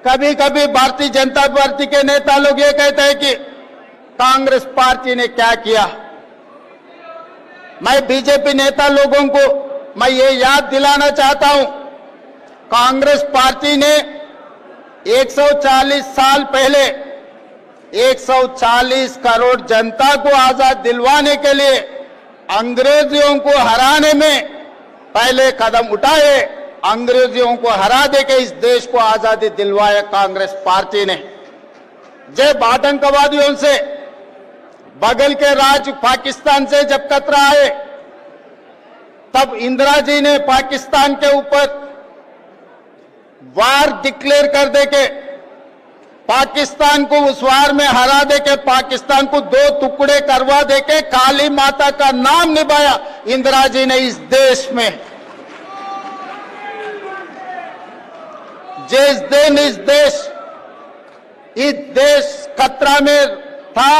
कभी कभी भारतीय जनता पार्टी के नेता लोग ये कहते हैं कि कांग्रेस पार्टी ने क्या किया। मैं बीजेपी नेता लोगों को मैं ये याद दिलाना चाहता हूं, कांग्रेस पार्टी ने 140 साल पहले 140 करोड़ जनता को आजाद दिलवाने के लिए अंग्रेजों को हराने में पहले कदम उठाए। अंग्रेजों को हरा देके इस देश को आजादी दिलवाया कांग्रेस पार्टी ने। जब आतंकवादियों से बगल के राज्य पाकिस्तान से जब खतरा आए, तब इंदिरा जी ने पाकिस्तान के ऊपर वार डिक्लेयर कर देके पाकिस्तान को उस वार में हरा देके पाकिस्तान को 2 टुकड़े करवा देके काली माता का नाम निभाया इंदिरा जी ने इस देश में। जिस दिन इस देश खतरा में था,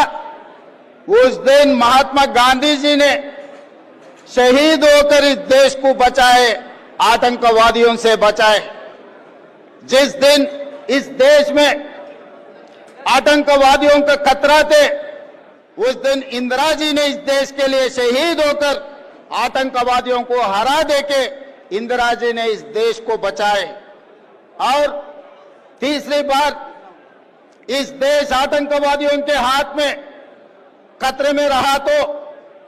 उस दिन महात्मा गांधी जी ने शहीद होकर इस देश को बचाए, आतंकवादियों से बचाए। जिस दिन इस देश में आतंकवादियों का खतरा थे, उस दिन इंदिरा जी ने इस देश के लिए शहीद होकर आतंकवादियों को हरा देके इंदिरा जी ने इस देश को बचाए। और तीसरी बार इस देश आतंकवादियों के हाथ में खतरे में रहा तो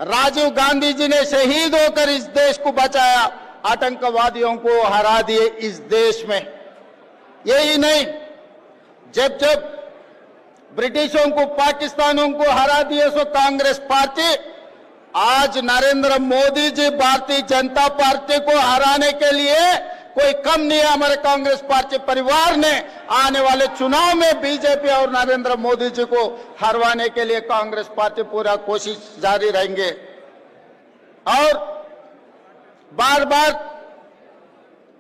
राजीव गांधी जी ने शहीद होकर इस देश को बचाया, आतंकवादियों को हरा दिए इस देश में। यही नहीं, जब जब ब्रिटिशों को पाकिस्तानों को हरा दिए सो कांग्रेस पार्टी, आज नरेंद्र मोदी जी भारतीय जनता पार्टी को हराने के लिए कोई कम नहीं है। हमारे कांग्रेस पार्टी परिवार ने आने वाले चुनाव में बीजेपी और नरेंद्र मोदी जी को हरवाने के लिए कांग्रेस पार्टी पूरा कोशिश जारी रहेंगे। और बार बार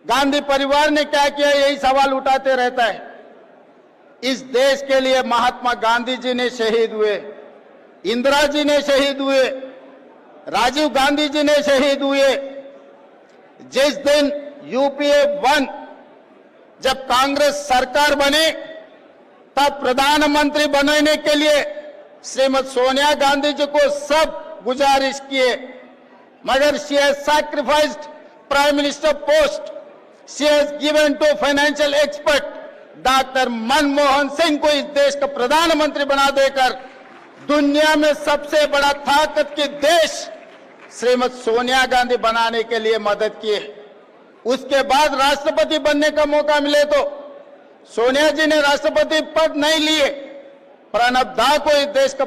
गांधी परिवार ने क्या किया, यही सवाल उठाते रहता है। इस देश के लिए महात्मा गांधी जी ने शहीद हुए, इंदिरा जी ने शहीद हुए, राजीव गांधी जी ने शहीद हुए। जिस दिन यूपीए 1 जब कांग्रेस सरकार बनी, तब प्रधानमंत्री बनने के लिए श्रीमती सोनिया गांधी जी को सब गुजारिश किए, मगर she has sacrificed prime minister post, she has given to financial expert doctor Manmohan Singh को इस देश का प्रधानमंत्री बना देकर दुनिया में सबसे बड़ा ताकत के देश श्रीमती सोनिया गांधी बनाने के लिए मदद किए। उसके बाद राष्ट्रपति बनने का मौका मिले तो सोनिया जी ने राष्ट्रपति पद नहीं लिए, प्रणब दा को इस देश का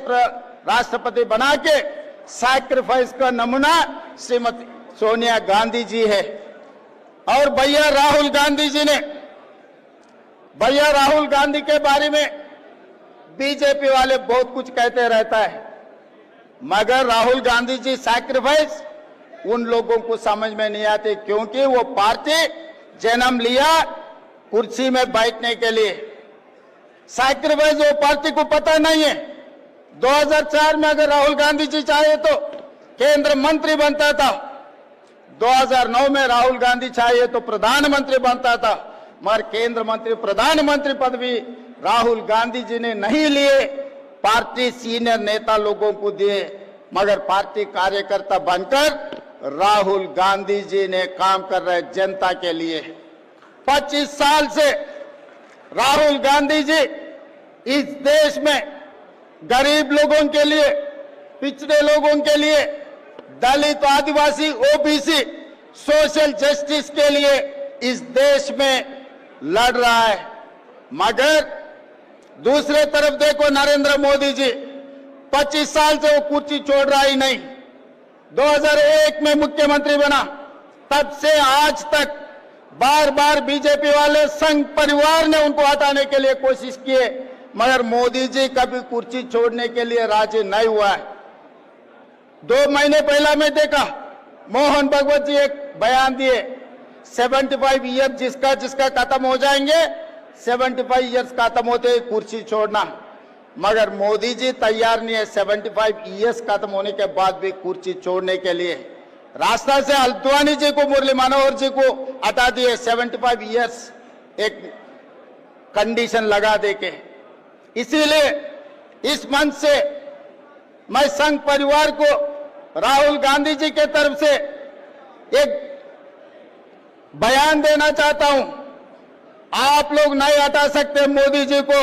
राष्ट्रपति बना के सैक्रिफाइस का नमूना श्रीमती सोनिया गांधी जी है। और भैया राहुल गांधी जी ने, भैया राहुल गांधी के बारे में बीजेपी वाले बहुत कुछ कहते रहता है, मगर राहुल गांधी जी सैक्रिफाइस उन लोगों को समझ में नहीं आती, क्योंकि वो पार्टी जन्म लिया कुर्सी में बैठने के लिए। सैक्रिफाइस वो पार्टी को पता नहीं है। 2004 में अगर राहुल गांधी जी चाहे तो केंद्र मंत्री बनता था, 2009 में राहुल गांधी चाहे तो प्रधानमंत्री बनता था, मगर केंद्र मंत्री प्रधानमंत्री पदवी राहुल गांधी जी ने नहीं लिए, पार्टी सीनियर नेता लोगों को दिए। मगर पार्टी कार्यकर्ता बनकर राहुल गांधी जी ने काम कर रहे जनता के लिए। 25 साल से राहुल गांधी जी इस देश में गरीब लोगों के लिए, पिछड़े लोगों के लिए, दलित, आदिवासी, ओबीसी, सोशल जस्टिस के लिए इस देश में लड़ रहा है। मगर दूसरे तरफ देखो नरेंद्र मोदी जी 25 साल से वो कुर्सी छोड़ रहा ही नहीं। 2001 में मुख्यमंत्री बना, तब से आज तक बार बार बीजेपी वाले संघ परिवार ने उनको हटाने के लिए कोशिश किए, मगर मोदी जी कभी कुर्सी छोड़ने के लिए राजी नहीं हुआ है। 2 महीने पहला मैं देखा मोहन भगवत जी एक बयान दिए, 75 ईयर जिसका जिसका खत्म हो जाएंगे, 75 ईयर्स खत्म होते ही कुर्सी छोड़ना। मगर मोदी जी तैयार नहीं है 75 ईयर्स खत्म होने के बाद भी कुर्सी छोड़ने के लिए। रास्ता से अल्द्वानी जी को, मुरली मनोहर जी को हटा दिए 75 ईयर्स। एक कंडीशन लगा देके। इसीलिए इस मंच से मैं संघ परिवार को राहुल गांधी जी के तरफ से एक बयान देना चाहता हूं। आप लोग नहीं हटा सकते मोदी जी को।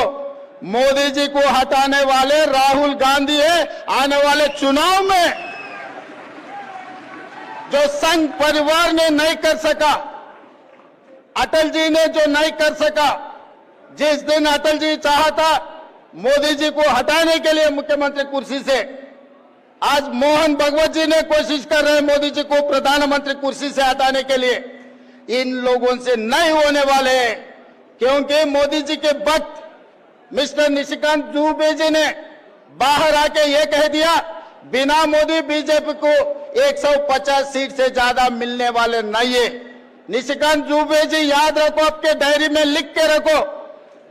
मोदी जी को हटाने वाले राहुल गांधी है। आने वाले चुनाव में जो संघ परिवार ने नहीं कर सका, अटल जी ने जो नहीं कर सका, जिस दिन अटल जी चाहता मोदी जी को हटाने के लिए मुख्यमंत्री कुर्सी से, आज मोहन भगवत जी ने कोशिश कर रहे हैं मोदी जी को प्रधानमंत्री कुर्सी से हटाने के लिए। इन लोगों से नहीं होने वाले हैं, क्योंकि मोदी जी के वक्त मिस्टर निशिकांत दुबे जी ने बाहर आके ये कह दिया, बिना मोदी बीजेपी को 150 सीट से ज्यादा मिलने वाले नहीं है। निशिकांत दुबे जी याद रखो, आपके डायरी में लिख के रखो,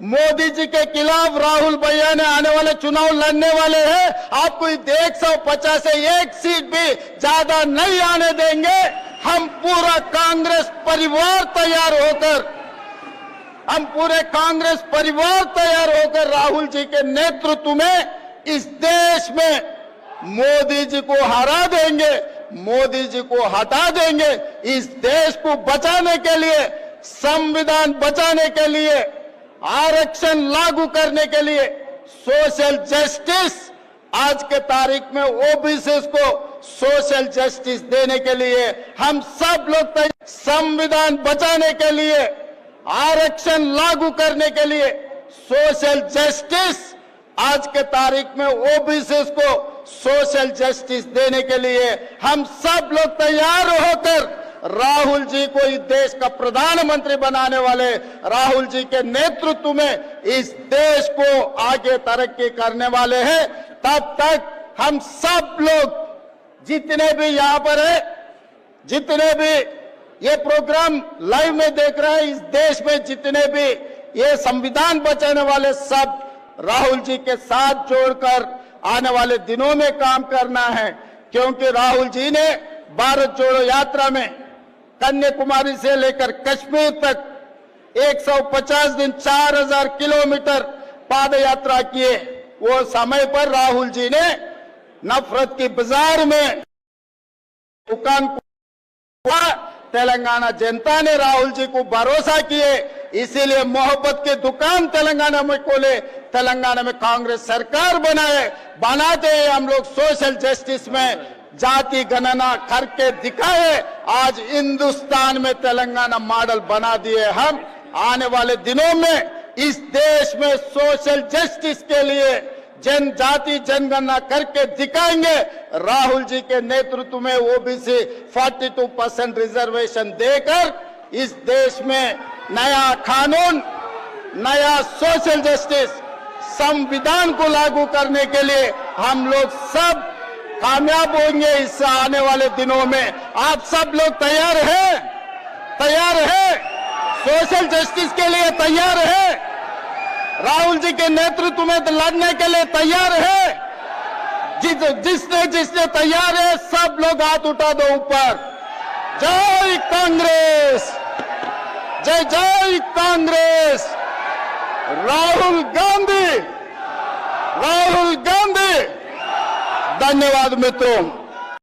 मोदी जी के खिलाफ राहुल भैया ने आने वाले चुनाव लड़ने वाले हैं। आपको 150 से एक सीट भी ज्यादा नहीं आने देंगे। हम पूरा कांग्रेस परिवार तैयार होकर, हम पूरे कांग्रेस परिवार तैयार होकर राहुल जी के नेतृत्व में इस देश में मोदी जी को हरा देंगे, मोदी जी को हटा देंगे। इस देश को बचाने के लिए, संविधान बचाने के लिए, आरक्षण लागू करने के लिए, सोशल जस्टिस, आज के तारीख में ओबीसी को सोशल जस्टिस देने के लिए हम सब लोग, संविधान बचाने के लिए, आरक्षण लागू करने के लिए, सोशल जस्टिस, आज के तारीख में ओबीसी को सोशल जस्टिस देने के लिए हम सब लोग तैयार होकर राहुल जी को इस देश का प्रधानमंत्री बनाने वाले, राहुल जी के नेतृत्व में इस देश को आगे तरक्की करने वाले हैं। तब तक हम सब लोग जितने भी यहां पर है, जितने भी ये प्रोग्राम लाइव में देख रहे हैं, इस देश में जितने भी ये संविधान बचाने वाले, सब राहुल जी के साथ जोड़कर आने वाले दिनों में काम करना है। क्योंकि राहुल जी ने भारत जोड़ो यात्रा में कन्याकुमारी से लेकर कश्मीर तक 150 दिन 4000 किलोमीटर पाद यात्रा किए। वो समय पर राहुल जी ने नफरत की बाजार में दुकान, तेलंगाना जनता ने राहुल जी को भरोसा किए, इसीलिए मोहब्बत की दुकान तेलंगाना में खोले, तेलंगाना में कांग्रेस सरकार बनाते हैं हम लोग। सोशल जस्टिस में जाति गणना करके दिखाए, आज हिंदुस्तान में तेलंगाना मॉडल बना दिए हम। आने वाले दिनों में इस देश में सोशल जस्टिस के लिए जनजाति जनगणना करके दिखाएंगे। राहुल जी के नेतृत्व में ओबीसी 42% रिजर्वेशन देकर इस देश में नया कानून, नया सोशल जस्टिस, संविधान को लागू करने के लिए हम लोग सब कामयाब होंगे। इस आने वाले दिनों में आप सब लोग तैयार हैं? तैयार है? सोशल जस्टिस के लिए तैयार है? राहुल जी के नेतृत्व में लड़ने के लिए तैयार है? जिसने तैयार है, सब लोग हाथ उठा दो ऊपर। जय कांग्रेस, जय जय कांग्रेस। राहुल गांधी, राहुल गांधी। धन्यवाद मित्रों।